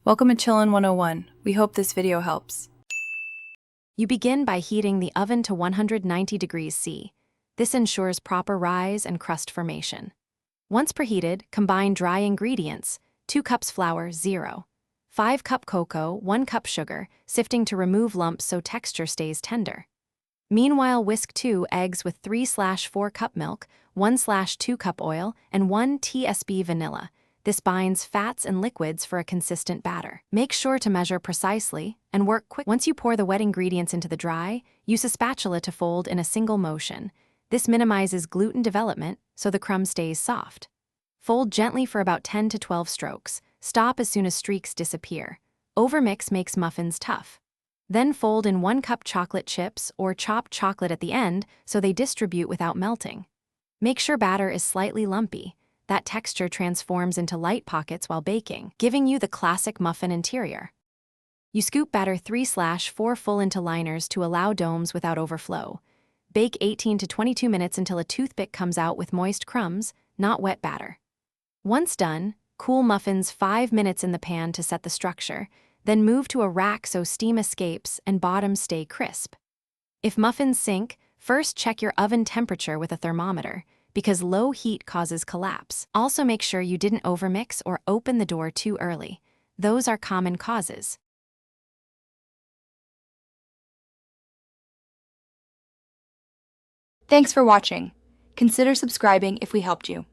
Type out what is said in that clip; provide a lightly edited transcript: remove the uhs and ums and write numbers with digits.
Welcome to Chillin' 101. We hope this video helps. You begin by heating the oven to 190 degrees C. This ensures proper rise and crust formation. Once preheated, combine dry ingredients: 2 cups flour, 5 cup cocoa, 1 cup sugar, sifting to remove lumps so texture stays tender. Meanwhile, whisk 2 eggs with 3/4 cup milk, 1/2 cup oil, and 1 tsp vanilla. This binds fats and liquids for a consistent batter. Make sure to measure precisely and work quick. Once you pour the wet ingredients into the dry, use a spatula to fold in a single motion. This minimizes gluten development so the crumb stays soft. Fold gently for about 10 to 12 strokes. Stop as soon as streaks disappear. Overmix makes muffins tough. Then fold in 1 cup chocolate chips or chopped chocolate at the end so they distribute without melting. Make sure batter is slightly lumpy. That texture transforms into light pockets while baking, giving you the classic muffin interior. You scoop batter 3/4 full into liners to allow domes without overflow. Bake 18 to 22 minutes until a toothpick comes out with moist crumbs, not wet batter. Once done, cool muffins 5 minutes in the pan to set the structure, then move to a rack so steam escapes and bottoms stay crisp. If muffins sink, first check your oven temperature with a thermometer, because low heat causes collapse. Also make sure you didn't overmix or open the door too early. Those are common causes. Thanks for watching. Consider subscribing if we helped you.